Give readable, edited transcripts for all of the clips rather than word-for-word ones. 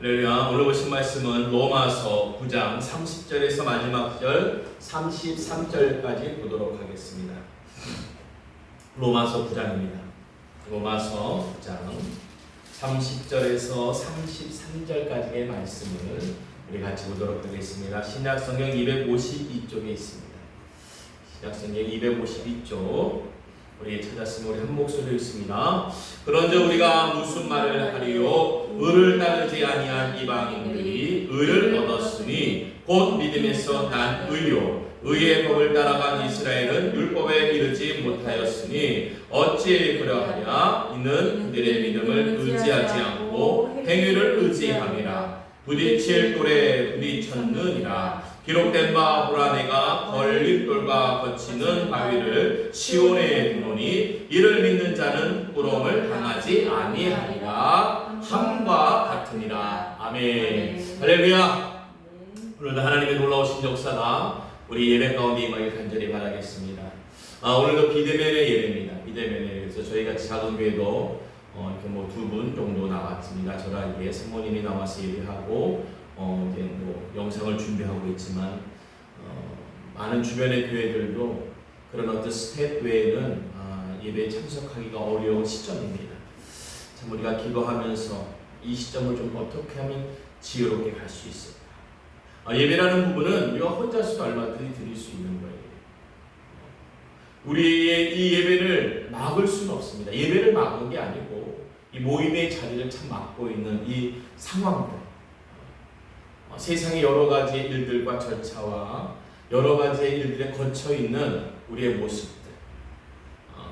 할렐루야. 오늘 보신 말씀은 로마서 9장 30절에서 마지막 절 33절까지 보도록 하겠습니다. 로마서 9장입니다. 로마서 9장 30절에서 33절까지의 말씀을 우리 같이 보도록 하겠습니다. 신약성경 252쪽에 있습니다. 신약성경 252쪽 우리 찾았으면 우리 한 목소리로 읽습니다. 그런즉 우리가 무슨 말을 하리요? 의를 따르지 아니한 이방인들이 의를 얻었으니 곧 믿음에서 난 의요 의의 법을 따라간 이스라엘은 율법에 이르지 못하였으니 어찌 그러하냐? 이는 그들의 믿음을 의지하지 않고 행위를 의지함이라. 부딪힐 돌에 부딪혔느니라. 기록된 바 아브라함가 걸림돌과 거치는 바위를 시온에 두노니 이를 믿는 자는 부러움을 당하지 아니하리라. 함과 같으니라. 아멘. 할렐루야. 오늘도 하나님의 놀라우신 역사가 우리 예배 가운데 임하길 간절히 바라겠습니다. 오늘도 비대면의 예배입니다. 비대면의 그래서 저희가 작은 교회도 이렇게 뭐 2분 정도 나왔습니다. 저랑 이게 사모님이 나와서 예배하고 이제 뭐 영상을 준비하고 있지만 많은 주변의 교회들도 그런 어떤 스텝 외에는 예배에 참석하기가 어려운 시점입니다. 참 우리가 기도하면서 이 시점을 좀 어떻게 하면 지혜롭게 갈 수 있을까? 예배라는 부분은 우리가 혼자서도 얼마든지 드릴 수 있는 거예요. 우리의 이 예배를 막을 수는 없습니다. 예배를 막은 게 아니고 이 모임의 자리를 참 막고 있는 이 상황들, 세상의 여러 가지 일들과 절차와 여러 가지 일들에 거쳐 있는 우리의 모습들,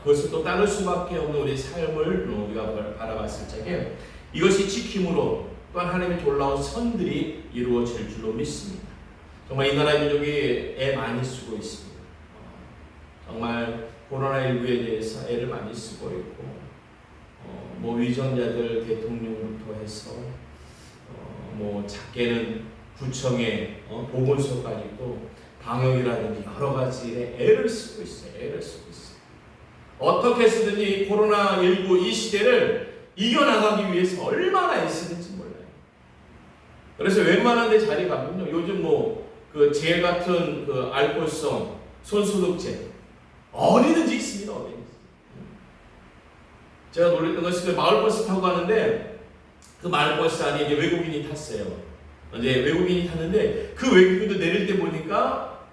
그것을 또 따를 수밖에 없는 우리의 삶을 우리가 바라봤을 적에 이것이 지킴으로 또한 하나님의 놀라운 선들이 이루어질 줄로 믿습니다. 정말 이 나라 민족이 애 많이 쓰고 있습니다. 정말 코로나19에 대해서 애를 많이 쓰고 있고, 뭐 위정자들 대통령부터 해서 뭐 작게는 구청에 보건소까지 또 방역이라든지 여러 가지에 애를 쓰고 있어요. 애를 쓰고 있어요. 어떻게 해서든지 코로나19 이 시대를 이겨나가기 위해서 얼마나 애쓰는지 몰라요. 그래서 웬만한 데 자리 가면요, 요즘 뭐 그 젤 같은 그 알코올성 손소독제 어디든지 있습니다. 어디든지. 제가 놀랬던 것이 그 마을버스 타고 가는데 그 마을버스 안에 이제 외국인이 탔어요. 이제 외국인이 탔는데 그 외국인도 내릴 때 보니까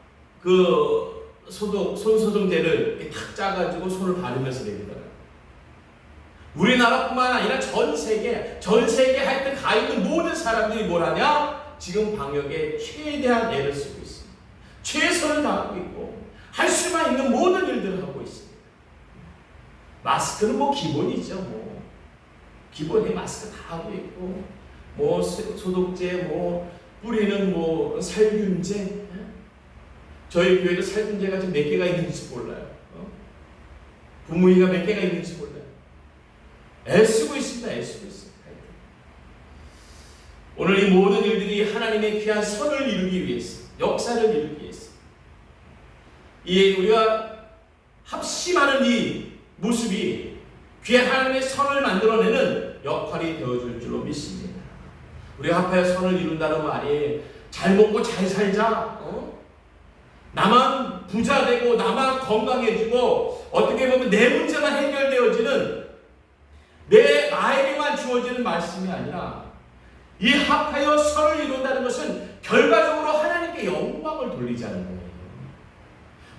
그 손소독제를 이렇게 탁 짜가지고 손을 바르면서 내리더라고요. 우리나라뿐만 아니라 전 세계 하여튼 가 있는 모든 사람들이 뭘 하냐? 지금 방역에 최대한 애를 쓰고 있습니다. 최선을 다하고 있고 할 수만 있는 모든 일들을 하고 있습니다. 마스크는 뭐 기본이죠. 뭐 기본이 마스크 다 하고 있고, 뭐 소독제, 뭐 뿌리는 뭐 살균제. 저희 교회도 살균제가 지금 몇 개가 있는지 몰라요. 부무이가 몇 개가 있는지 몰라요. 애쓰고 있습니다. 애쓰고 있습니다. 오늘 이 모든 일들이 하나님의 귀한 선을 이루기 위해서, 역사를 이루기 위해서, 이 우리가 합심하는 이 모습이 귀한 하나님의 선을 만들어내는 역할이 되어줄 줄로 믿습니다. 우리가 합하여 선을 이룬다는 말이 잘 먹고 잘 살자, 나만 부자 되고 나만 건강해지고 어떻게 보면 내 문제만 해결되어지는, 나에게만 주어지는 말씀이 아니라 이 합하여 선을 이룬다는 것은 결과적으로 하나님께 영광을 돌리자는 거예요.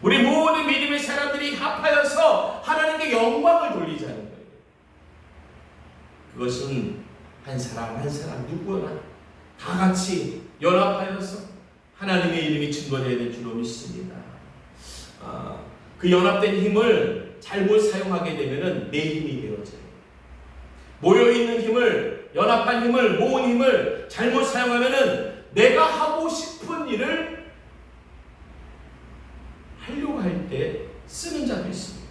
우리 모든 믿음의 사람들이 합하여서 하나님께 영광을 돌리자는 거예요. 그것은 한 사람 한 사람 누구나 다 같이 연합하여서 하나님의 이름이 증거되어야 될 줄로 믿습니다. 그 연합된 힘을 잘못 사용하게 되면 내 힘이 되어져요. 모여있는 힘을, 연합한 힘을, 모은 힘을 잘못 사용하면 내가 하고 싶은 일을 하려고 할 때 쓰는 자도 있습니다.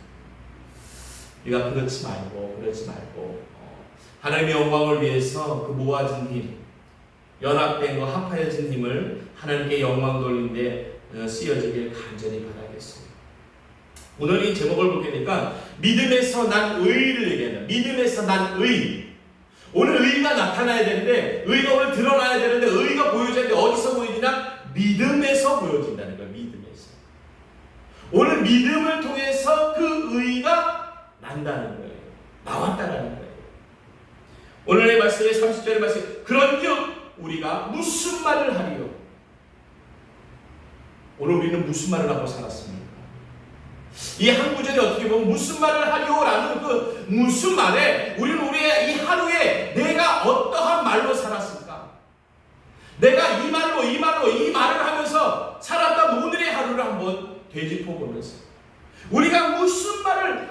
우리가 그렇지 말고 하나님의 영광을 위해서 그 모아진 힘, 연합된 거 합하여진 힘을 하나님께 영광 돌리는데 쓰여지길 간절히 바라겠습니다. 오늘 이 제목을 보게 되니까 믿음에서 난 의를 얘기합니다. 믿음에서 난 의. 오늘 의가 나타나야 되는데 의가 오늘 오늘 믿음을 통해서 그 의가 난다는 거예요. 나왔다라는 거예요. 오늘의 말씀에 30절의 말씀, 그런즉 우리가 무슨 말을 하리요? 오늘 우리는 무슨 말을 하고 살았습니까? 이 한 구절이 어떻게 보면 무슨 말을 하리요라는 그 무슨 말에 우리는 우리의 이 하루에 내가 어떠한 말로 살았을까? 내가 이 말로 이 말을 하면서 살았던 오늘의 하루를 한번 되짚어 보면서 우리가 무슨 말을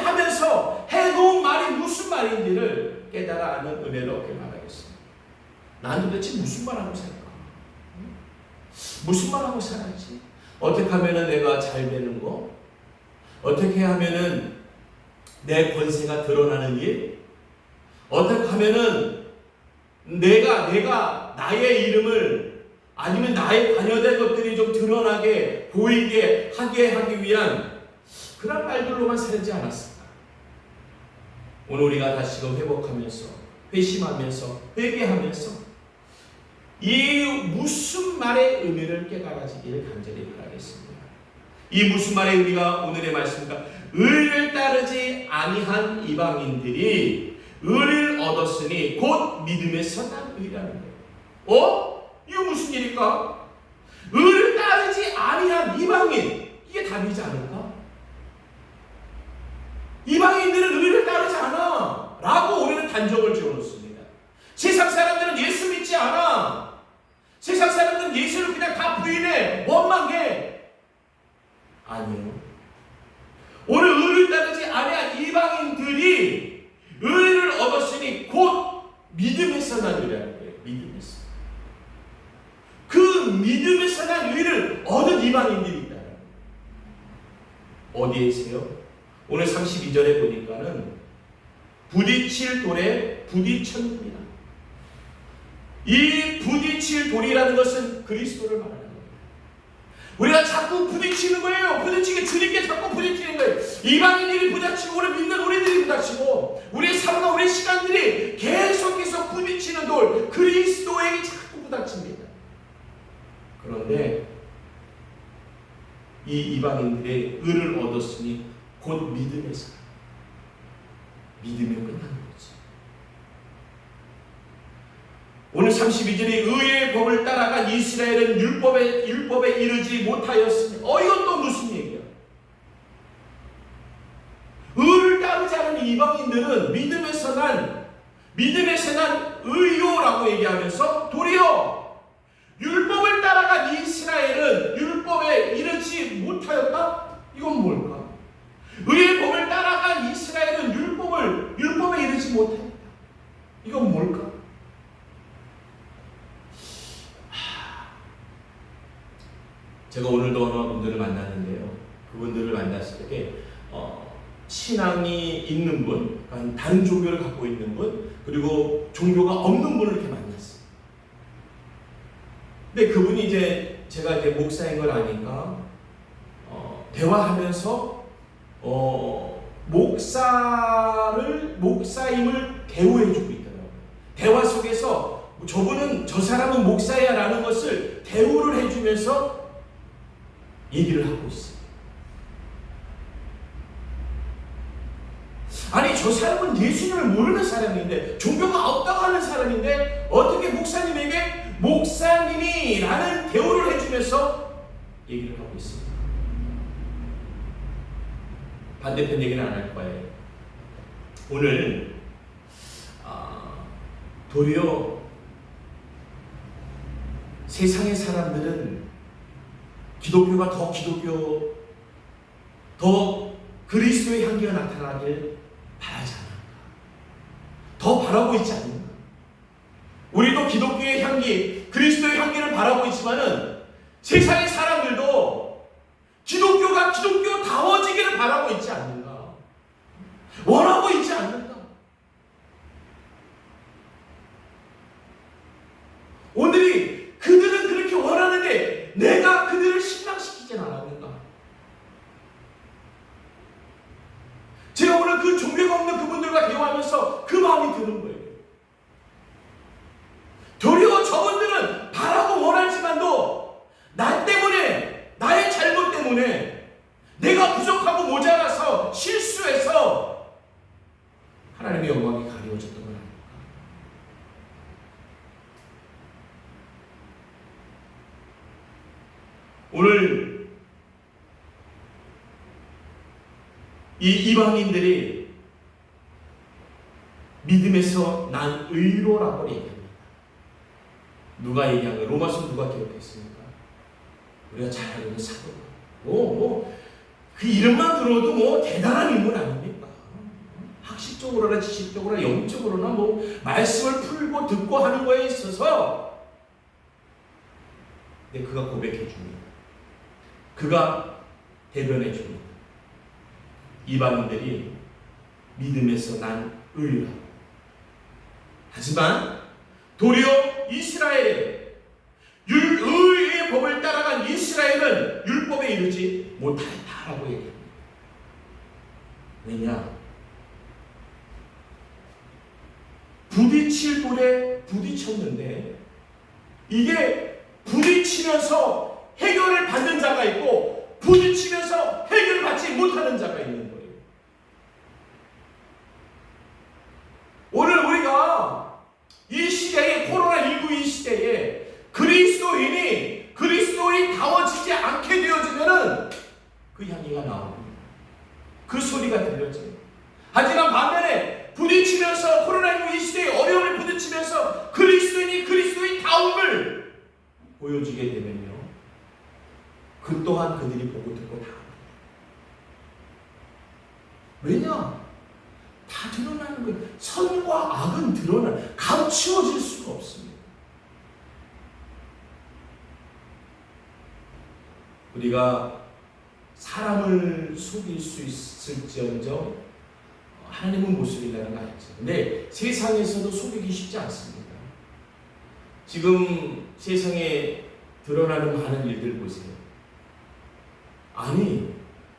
하면서 해놓은 말이 무슨 말인지를 깨달아 아는 은혜를 얻길 바라겠습니다. 난 도대체 무슨 말하고 살까? 무슨 말하고 살았지? 어떻게 하면 내가 잘 되는 거? 어떻게 하면 내 권세가 드러나는 일? 어떻게 하면 내가 나의 이름을 아니면 나의 관여된 것들이 좀 드러나게 보이게 하기 위한 그런 말들로만 살지 않았을까? 오늘 우리가 다시금 회복하면서 회심하면서 회개하면서 이 무슨 말의 의미를 깨달아지기를 간절히 바라겠습니다. 이 무슨 말의 의미가 오늘의 말씀입니까? 의를 따르지 아니한 이방인들이 의를 얻었으니 곧 믿음에서 난 의라는 거예요. 이거 무슨 일일까? 의를 따르지 아니한 이방인, 이게 답이지 않을까? 이방인들은 의를 따르지 않아 라고 우리는 단정을 지어놓습니다. 세상 사람들은 예수 믿지 않아. 세상 사람들은 예수를 그냥 다 부인해, 원망해. 아니요. 오늘 의를 따르지 아니한 이방인들이 의를 얻었으니 곧 믿음에서 난 의라는 거예요. 믿음에서. 그 믿음에서 난 의를 얻은 이방인들이 있다. 어디에 있어요? 오늘 32절에 보니까는 부딪힐 돌에 부딪혔느니라. 이 부딪힐 돌이라는 것은 그리스도를 말하는 거예요. 우리가 자꾸 부딪히는 거예요. 부딪히게 주님께 자꾸 부딪히는 거예요. 이방인들이 부딪히고 우리 믿는 우리들이 부딪히고 우리의 삶과 우리의 시간들이 계속해서 부딪히는 돌, 그리스도에게 자꾸 부딪힙니다. 그런데 이 이방인들의 의를 얻었으니 곧 믿음에서 믿음이 끝나는 거지. 오늘 32절에 의의 법을 따라간 이스라엘은 율법에 이르지 못하였으니 이건 또 무슨 얘기야? 의를 따르지 않은 이방인들은 믿음에서 난 의요라고 얘기하면서 도리어 율법을 따라간 이스라엘은 율법에 이르지 못하였다? 이건 뭘까? 의의 법을 따라간 이스라엘은 율법에 이르지 못했다. 이건 뭘까? 제가 오늘도 어느 분들을 만났는데요. 그분들을 만났을 때 신앙이 있는 분, 그러니까 다른 종교를 갖고 있는 분, 그리고 종교가 없는 분을 이렇게 만났어요. 근데 그분이 제가 목사인 걸 아니까 대화하면서 목사임을 대우해주고 있더라고요. 대화 속에서 저 사람은 목사야라는 것을 대우를 해주면서 얘기를 하고 있어요. 아니, 저 사람은 예수님을 모르는 사람인데, 종교가 없다고 하는 사람인데 어떻게 목사님에게 목사님이라는 대우를 해주면서 얘기를 하고 있습니다. 반대편 얘기는 안 할 거예요. 오늘 도리어 세상의 사람들은 기독교가 더 그리스도의 향기가 나타나길 바라지 않을까? 더 바라고 있지 않는가? 우리도 기독교의 향기, 그리스도의 향기를 바라고 있지만은 세상의 사람들도 기독교가 기독교다워지기를 바라고 있지 않는가? 원하고 있지 않는가? 오늘이 그들은 그렇게 원하는데 내가 그들을 신앙시키진 않았는가? 제가 오늘 그 종교가 없는 그분들과 대화하면서 그 마음이 드는 거예요. 도리어 저분들은 바라고 원하지만도 나 때문에, 나의 잘못 때문에 오늘 이 이방인들이 믿음에서 난 의로라고 얘기합니다. 누가 얘기한 거예요? 로마서 누가 기록했습니까? 우리가 잘 알고 있는 사도. 그 이름만 들어도 대단한 인물 아닙니까? 학식적으로나 지식적으로나 영적으로나 말씀을 풀고 듣고 하는 거에 있어서 그가 고백해 줍니다. 그가 대변해 줍니다. 이방인들이 믿음에서 난 의라. 하지만 도리어 이스라엘의 의의 법을 따라간 이스라엘은 율법에 이르지 못하였다라고 얘기합니다. 왜냐? 부딪힐 돌에 부딪혔는데 이게 부딪히면서 해결을 받는 자가 있고 부딪히면서 해결받지 못하는 자가 있는 거예요. 오늘 우리가 이 시대에 코로나19 이 시대에 그리스도인이 다워지지 않게 되어지면은 그 향기가 나옵니다. 그 소리가 들려져요. 하지만 반면에 부딪히면서 코로나19 이 시대에 어려움을 부딪히면서 그리스도인 다움을 보여주게 되면요, 그 또한 그들이 보고 듣고 다 합니다. 왜냐? 다 드러나는 거예요. 선과 악은 감추어질 수가 없습니다. 우리가 사람을 속일 수 있을지언정 하나님은 못 속인다는 거 알죠. 근데 세상에서도 속이기 쉽지 않습니다. 지금 세상에 드러나는 많은 일들 보세요. 아니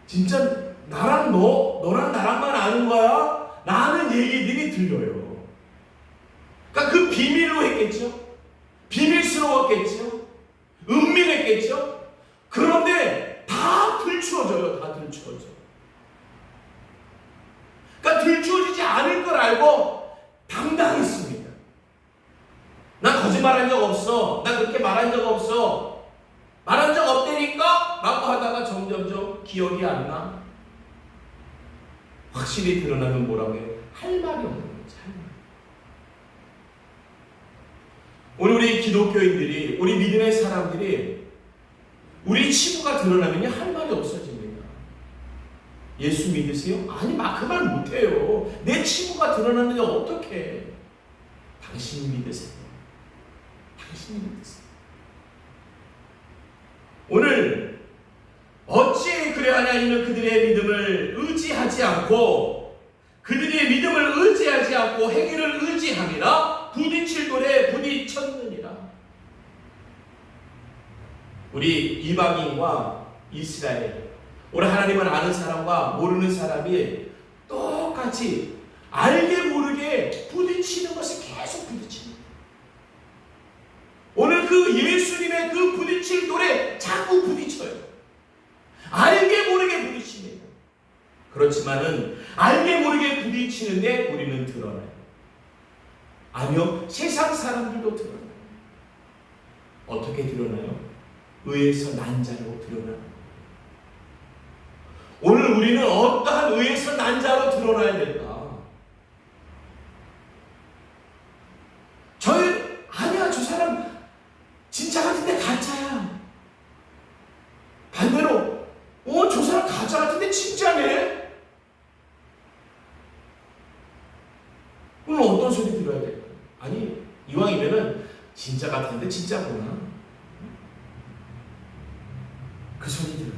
진짜 너랑 나랑만 아는 거야? 라는 얘기들이 들려요. 그러니까 그 비밀로 했겠죠? 비밀스러웠겠죠? 은밀했겠죠? 그런데 다 들추어져요. 다 들추어져. 그러니까 들추어지지 않을 걸 알고 당당했습니다. 난 거짓말한 적 없어. 난 그렇게 말한 적 없어. 말한 적 없다니까? 라고 하다가 점점점 기억이 안 나. 확실히 드러나면 뭐라고 해요? 할 말이 없는 거죠. 오늘 우리 기독교인들이, 우리 믿음의 사람들이 우리 치부가 드러나면요 할 말이 없어집니다. 예수 믿으세요? 아니 그 말 못해요. 내 치부가 드러나는데 어떻게? 당신이 믿으세요. 당신이 믿으세요. 오늘 어찌 그래하냐이는 그들의 믿음을 의지하지 않고 그들의 믿음을 의지하지 않고 행위를 의지함이라 부딪힐 돌에 부딪혔느니라. 우리 이방인과 이스라엘, 오늘 하나님을 아는 사람과 모르는 사람이 똑같이 알게 모르게 부딪히는 것이 계속 부딪힙니다. 오늘 그 예수님의 그 부딪힐 돌에 자꾸 부딪혀요. 알게 모르게 부딪힙니다. 그렇지만은 알게 모르게 부딪히는데 우리는 드러나요. 아니요, 세상 사람들도 드러나요. 어떻게 드러나요? 의에서 난 자로 드러나요. 오늘 우리는 어떠한 의에서 난 자로 드러나야 될까? 아니야, 저 사람 진짜 같은데 가짜야. 반대로 저 사람 가짜 같은데 진짜네? 그럼 어떤 소리 들어야 될까요? 아니, 이왕이면은 진짜 같은데 진짜구나. 그 소리 들어야지.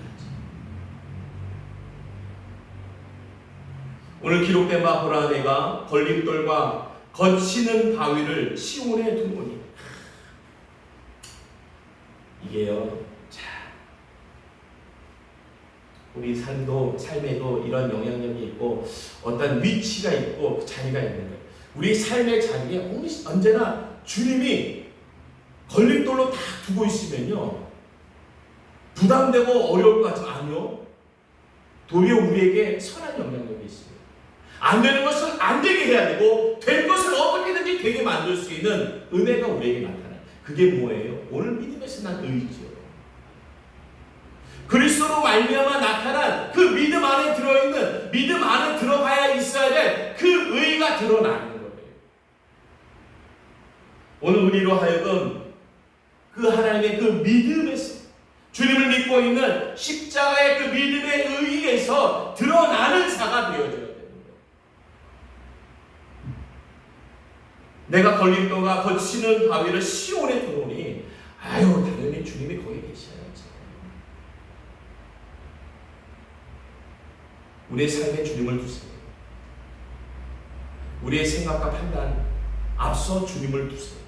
오늘 기록된 바 보라, 내가 걸림돌과 거치는 바위를 시온에 두노니. 이게요, 우리 삶에도 이런 영향력이 있고 어떤 위치가 있고 자리가 있는 거예요. 우리 삶의 자리에 언제나 주님이 걸림돌로 다 두고 있으면요, 부담되고 어려울 것 같지만 아니요, 도리어 우리에게 선한 영향력이 있어요. 안 되는 것은 안 되게 해야 되고 될 것을 어떻게든지 되게 만들 수 있는 은혜가 우리에게 나타나요. 그게 뭐예요? 오늘 믿음에서 난 의지요. 그리스도로 말미암아 나타난 그 믿음 안에 들어있는, 믿음 안에 들어가야 있어야 될 그 의가 드러나는 거예요. 오늘 우리로 하여금 그 하나님의 그 믿음에서, 주님을 믿고 있는 십자가의 그 믿음의 의에서 드러나는 자가 되어져야 되는 거예요. 내가 걸림돌과 거치는 바위를 시온에 두노니, 아유, 당연히 주님이 거기 계셔야지. 우리의 삶에 주님을 두세요. 우리의 생각과 판단 앞서 주님을 두세요.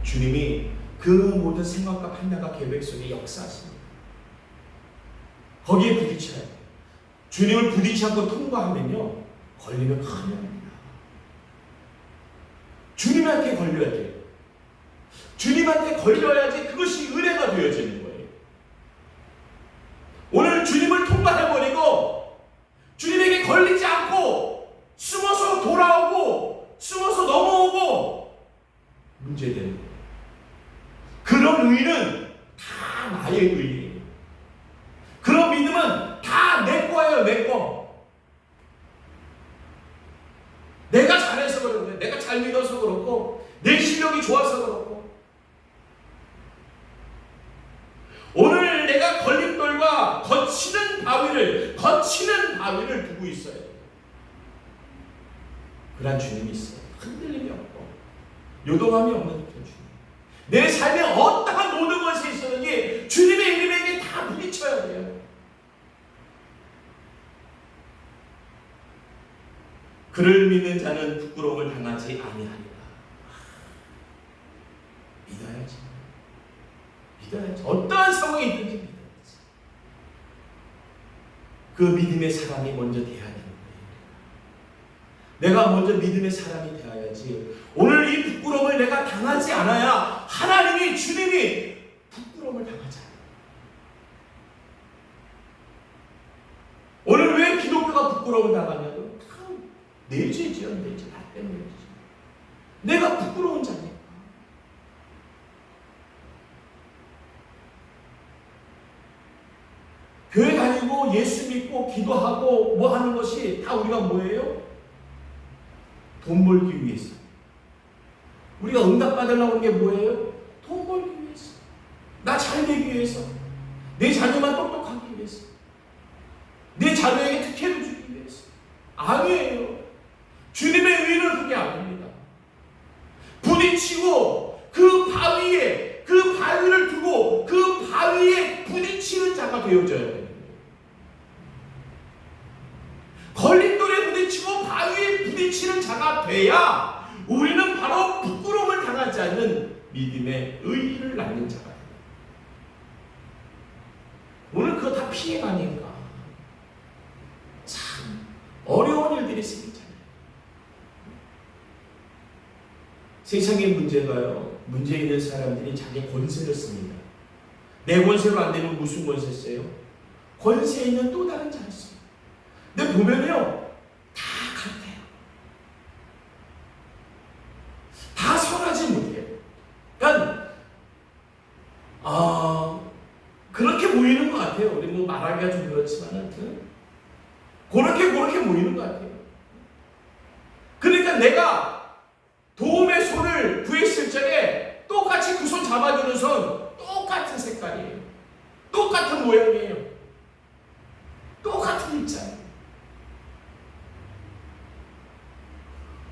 주님이 그 모든 생각과 판단과 계획 속에 역사하십니다. 거기에 부딪혀야 돼요. 주님을 부딪히지 않고 통과하면요, 걸리면 큰일 납니다. 주님한테 걸려야 돼요. 주님한테 걸려야지 그것이 은혜가 되어지는 거예요. 오늘 주님을 통과해버리고 주님에게 걸리지 않고 숨어서 돌아오고 숨어서 넘어오고 문제되는 거예요. 그런 의는 다 나의 의예요. 그런 믿음은 다 내 거예요. 내 거. 내가 잘해서 그런 거예요. 내가 잘 믿어서 그렇고 내 실력이 좋아서 그렇고. 오늘 내가 걸림돌과 거치는 바위를 두고 있어야 돼요. 그런 주님이 있어요. 흔들림이 없고 요동함이 없는 그 주님. 내 삶에 어떠한 모든 것이 있었는지 주님의 이름에게 다 부딪혀야 돼요. 그를 믿는 자는 부끄러움을 당하지 아니하리라. 믿어야지. 믿어야지. 어떠한 상황이 있든지 믿어야지. 그 믿음의 사람이 먼저 돼야 되는 거예요. 내가 먼저 믿음의 사람이 되어야지. 오늘 이 부끄러움을 내가 당하지 않아야 하나님이, 주님이 부끄러움을 당하지 않아요. 오늘 왜 기독교가 부끄러움을 당하냐고요? 내 죄지요, 내 죄. 나 때문이지. 내가 부끄러운 자니까. 교회 다니고 예수 믿고 기도하고 뭐 하는 것이 다 우리가 뭐예요? 돈 벌기 위해서. 우리가 응답받으려고 하는 게 뭐예요? 돈 벌기 위해서. 나 잘 되기 위해서. 내 자녀만 똑똑하기 위해서. 내 자녀에게 특혜를 주기 위해서. 아니에요. 주님의 의는 그게 아닙니다. 부딪히고 그 바위를 두고 그 바위에 부딪히는 자가 되어져야 돼요. 걸림돌에 부딪히고 바위에 부딪히는 자가 돼야 우리는 바로 부끄러움을 당하지 않는 믿음의 의의를 낳는 자가 돼요. 오늘 그거 다 피해가니까 참 어려운 일들이 생기잖아요. 세상의 문제가요, 문제 있는 사람들이 자기 권세를 씁니다. 내 권세로 안 되면 무슨 권세 써요? 권세 있는 또 다른 자를 써요. 근데 보면요, 다 같아요. 다 선하지 못해요. 그러니까 그렇게 보이는 것 같아요. 우리 뭐 말하기가 좀 그렇지만은 그렇게 보이는 것 같아요. 그러니까 내가 도움의 손을 구했을 적에 똑같이 그 손 잡아주는 손 똑같은 색깔이에요. 똑같은 모양이에요. 똑같은 입자예요.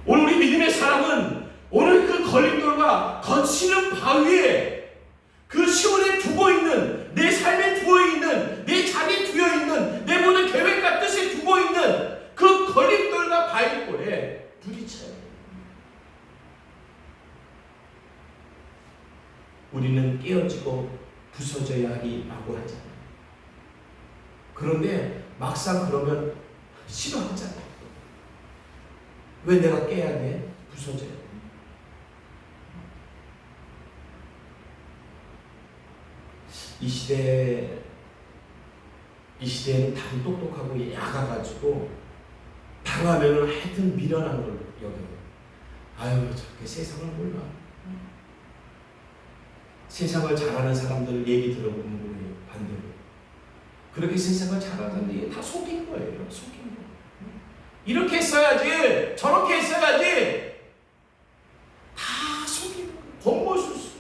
오늘 우리 믿음의 사람은 오늘 그 걸림돌과 거치는 바위에 그 시온에 두고 있는, 내 삶에 두어 있는, 내 자리에 두어 있는, 내 모든 계획과 뜻에 두고 있는 그 걸림돌과 바위골에 부딪혀요. 우리는 깨어지고 부서져야 하리라고 하잖아요. 그런데 막상 그러면 싫어하잖아요. 왜 내가 깨야 돼? 부서져야 돼. 이 시대에는 다들 똑똑하고 야가가지고 당하면은 하여튼 미련한 걸 여겨요. 아유, 저렇게 세상을 몰라. 세상을 잘하는 사람들 얘기 들어보면 우리 반대로 그렇게 세상을 잘하는 사람들이 다 속인 거예요. 속인 거. 이렇게 했어야지, 저렇게 했어야지. 다 속인 거예요. 겉모술수.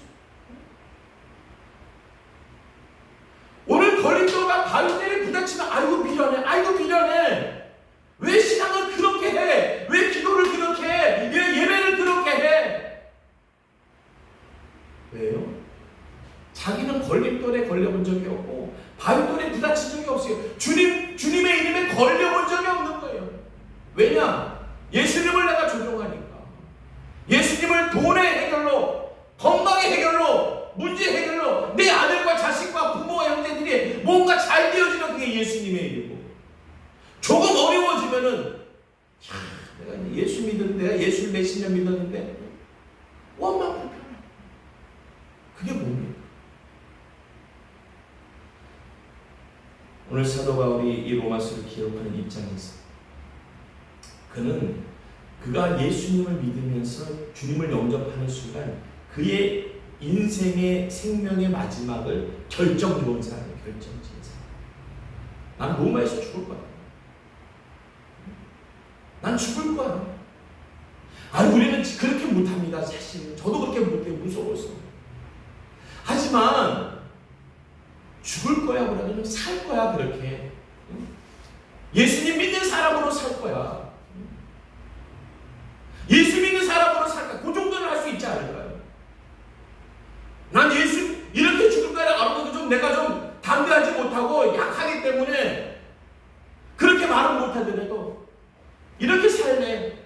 오늘 거린도가 바위대를 부딪히면 아이고 미련해, 아이고 미련해. 왜 신앙을 그렇게 해? 왜 기도를 그렇게 해? 왜 예배를 그렇게 해? 왜요? 자기는 걸림돌에 걸려본 적이 없고 바위돌에 부딪힌 적이 없어요. 주님의 이름에 걸려본 적이 없는 거예요. 왜냐? 예수님을 내가 존중하니까. 예수님을 돈의 해결로, 건강의 해결로, 문제 해결로 내 아들과 자식과 부모와 형제들이 뭔가 잘 되어지는 그게 예수님의 일이고, 조금 어려워지면은 내가 예수 믿었는데, 내가 예수를 몇십 년 믿었는데 원망 불편해. 그게 뭡니까? 오늘 사도 바울이 이 로마서를 기록하는 입장에서 그가 예수님을 믿으면서 주님을 영접하는 순간 그의 인생의 생명의 마지막을 결정지은 사람이에요. 결정지은 사람. 난 로마에서 죽을 거야. 난 죽을 거야. 우리는 그렇게 못합니다. 사실 저도 그렇게 못해. 무서워서. 하지만 죽을 거야 보다는 살 거야. 그렇게 예수님 믿는 사람으로 살 거야. 예수 믿는 사람으로 살 거야. 그 정도는 할 수 있지 않을까요? 난 예수 이렇게 죽을 거야 알고 좀 내가 좀 담대하지 못하고 약하기 때문에 그렇게 말은 못하더라도 이렇게 살래.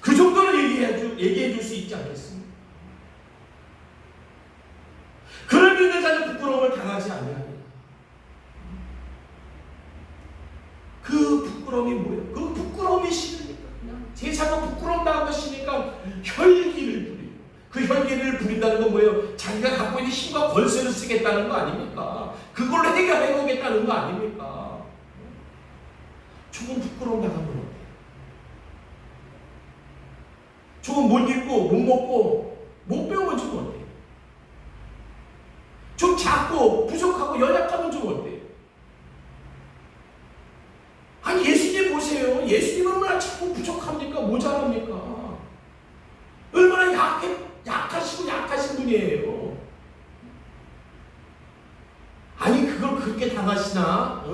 그 정도는 얘기해 줄 수 있지 않겠습니까? 그런 믿는 자는 부끄러움을 당하지 아니하리라. 그 부끄러움이 뭐예요? 그 부끄러움이 싫으니까 그냥 세상은 부끄러움 당한 것이니까 혈기를 부리고, 그 혈기를 부린다는 건 뭐예요? 자기가 갖고 있는 힘과 권세를 쓰겠다는 거 아닙니까? 그걸로 해결해 보겠다는 거 아닙니까? 조금 부끄러움 당하면 어때요? 조금 못 읽고 못 먹고 못 배우면 좀 어때요? 좀 작고 부족하고 연약하면 좀 어때요? 예수님 보세요. 예수님 얼마나 자꾸 부족합니까? 모자랍니까? 얼마나 약하시고 약하신 분이에요. 그걸 그렇게 당하시나?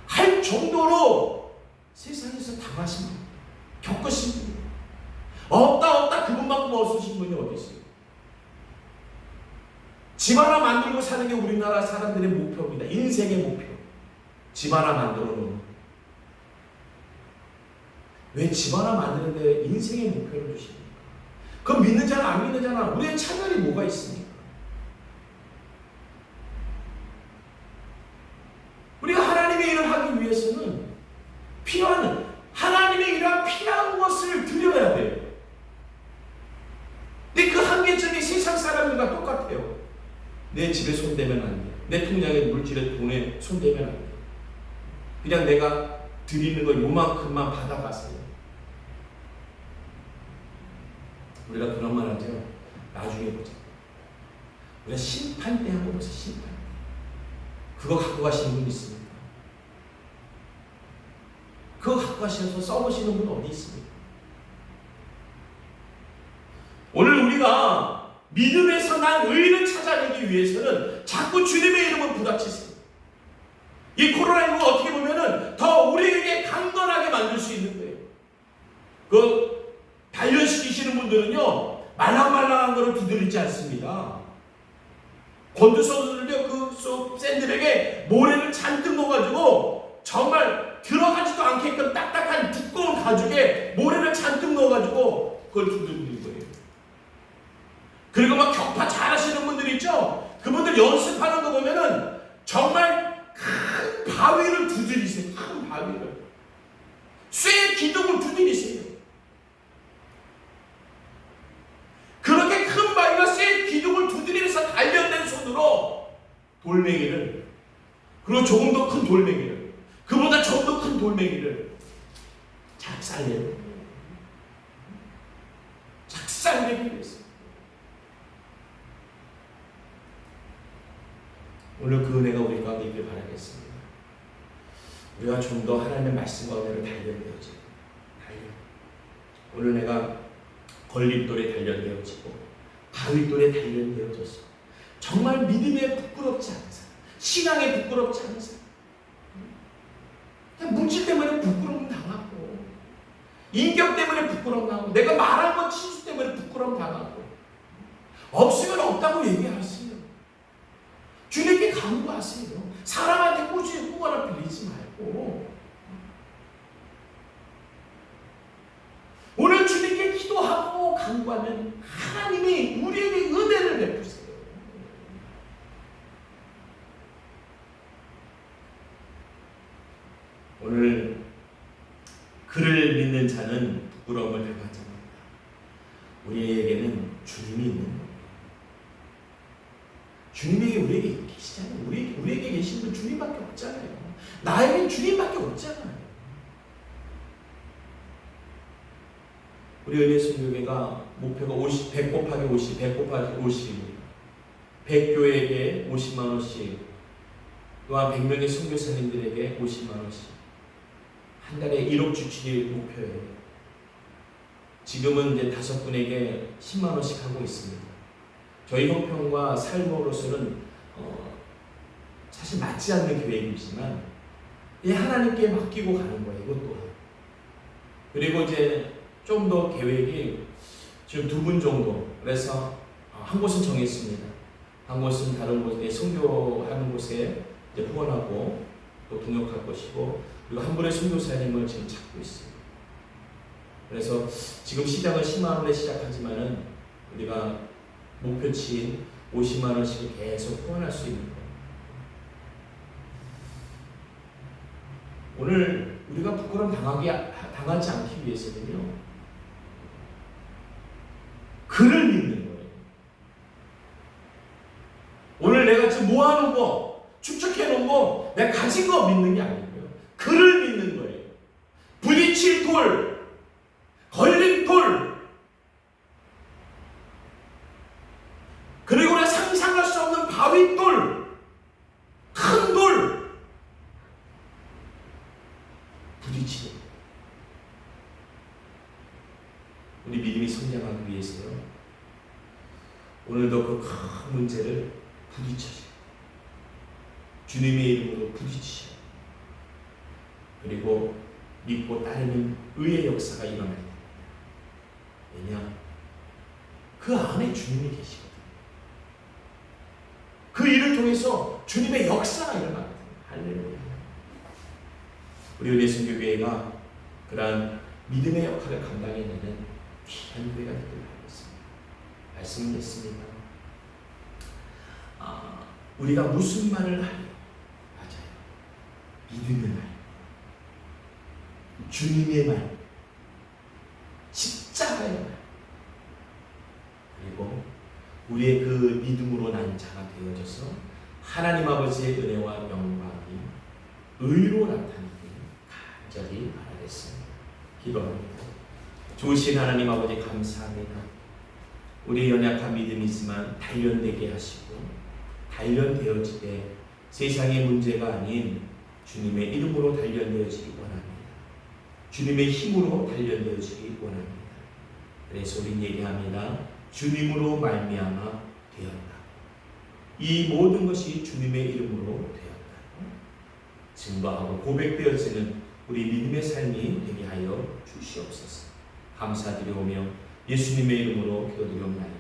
할 정도로 세상에서 당하신 분, 겪으신 분, 없다 그분만큼 없으신 분이 어디 있어요? 집 하나 만들고 사는 게 우리나라 사람들의 목표입니다. 인생의 목표. 집 하나 만들어 놓는. 왜 집 하나 만드는데 인생의 목표를 주십니까? 그럼 믿는 자나 안 믿는 자나 우리의 차별이 뭐가 있습니까? 우리가 하나님의 일을 하기 위해서는 하나님의 일을 필요한 것을 드려야 돼요. 근데 그 한계점이 세상 사람들과 똑같아요. 내 집에 손대면 안 돼. 내 통장에 물질에 돈에 손대면 안 돼. 그냥 내가 드리는 거 요만큼만 받아가세요. 우리가 그런 말 하죠. 나중에 보자. 우리가 심판 때 한번 보자. 심판 때. 그거 갖고 가시는 분 있습니까? 그거 갖고 가셔서 써보시는 분 어디 있습니까? 오늘 우리가 믿음에서 난 의를 찾아내기 위해서는 자꾸 주님의 이름을 부닥치세요. 이 코로나19가 어떻게 보면은 더 우리에게 강건하게 만들 수 있는 거예요. 그 단련시키시는 분들은요 말랑말랑한 거를 두드리지 않습니다. 권투선수들요 그 샌들에게 모래를 잔뜩 넣어가지고 정말 들어가지도 않게끔 딱딱한 두꺼운 가죽에 모래를 잔뜩 넣어가지고 그걸 두드리는 거예요. 그리고 막 격파 잘하시는 분들 있죠? 그분들 연습하는 거 보면은 정말 큰 바위를 두드리세요. 큰 바위를. 쇠 기둥을 두드리세요. 그렇게 큰 바위가 쇠 기둥을 두드리면서 단련된 손으로 돌멩이를, 그리고 조금 더 큰 돌멩이를, 그보다 좀 더 큰 돌멩이를 작살내요. 작살내요. 잘 되기 위해서. 오늘 그 은혜가 우리 가운데 있길 바라겠습니다. 우리가 좀 더 하나님의 말씀과 은혜를 단련되어지고, 오늘 내가 걸림돌에 단련되어지고 바위돌에 단련되어져서 정말 믿음에 부끄럽지 않은 사람, 신앙에 부끄럽지 않은 사람, 그냥 물질 때문에 부끄러움 당하고, 인격 때문에 부끄러움 당하고, 내가 말한 것 친수 때문에 부끄러움 당하고, 없으면 없다고 얘기하세요. 주님께 간구하세요. 사람한테 꾸준히 후원을 빌리지 말고, 오늘 주님께 기도하고 간구하면 하나님이 우리에게 은혜를 베푸세요. 오늘 그를 믿는 자는 부끄러움을 당하지 않는다. 우리에게는 주님이 있는 거예요. 주님에게 우리에게 계시잖아요. 우리에게 계신 분 주님밖에 없잖아요. 나에겐 주님밖에 없잖아요. 우리 은혜선교회가 목표가 100 곱하기 50, 100 곱하기 50입니다. 100교회에게 50만 원씩, 또한 100명의 선교사님들에게 50만 원씩, 한 달에 1억 주출이 목표예요. 지금은 이제 5분에게 10만 원씩 하고 있습니다. 저희 형편과 삶으로서는 사실 맞지 않는 계획이지만 하나님께 맡기고 가는 거예요. 이것 또한. 그리고 이제 좀 더 계획이 지금 2분 정도, 그래서 한 곳은 정했습니다. 한 곳은 다른 곳에 선교하는 곳에 이제 후원하고 또 동역할 것이고, 그리고 한 분의 선교사님을 지금 찾고 있어요. 그래서 지금 시작은 10만 원에 시작하지만은 우리가 목표치인 50만 원씩을 계속 후원할 수 있는 거예요. 오늘 우리가 부끄러움 당하지 않기 위해서는요, 그를 믿는 거예요. 오늘 내가 지금 모아놓은 거, 축적해놓은 거, 내가 가진 거 믿는 게 아니고요, 그를 믿는 거예요. 부딪힐 돌, 걸림돌, 그리고 우리가 상상할 수 없는 바위돌, 큰 돌, 부딪히는 거예요. 우리 믿음이 성장하기 위해서요, 오늘도 그 큰 문제를 부딪혀서 주님의 이름으로 부딪히셔. 그리고 믿고 따르는 의의 역사가 일어나야 됩니다. 왜냐? 그 안에 주님이 계시거든요. 그 일을 통해서 주님의 역사가 일어나거든요. 할렐루야. 우리 은혜선교회가 그러한 믿음의 역할을 감당해내는 귀한 교회가 되길 바라겠습니다. 말씀을 냈습니다. 우리가 무슨 말을 하려? 맞아요. 믿음의 말, 주님의 말, 십자가의 말, 그리고 우리의 그 믿음으로 난 자가 되어져서 하나님 아버지의 은혜와 영광이 의로 나타나길 간절히 바라겠습니다. 기도합니다. 좋으신 하나님 아버지 감사합니다. 우리의 연약한 믿음이지만 단련되게 하시고 단련되어지되 세상의 문제가 아닌 주님의 이름으로 단련되어지기 원합니다. 주님의 힘으로 단련되어지기 원합니다. 그래서 우리는 얘기합니다. 주님으로 말미암아 되었다. 이 모든 것이 주님의 이름으로 되었다. 증거하고 고백되어지는 우리 믿음의 삶이 되게 하여 주시옵소서. 감사드리오며 예수님의 이름으로 기도드리옵나이다.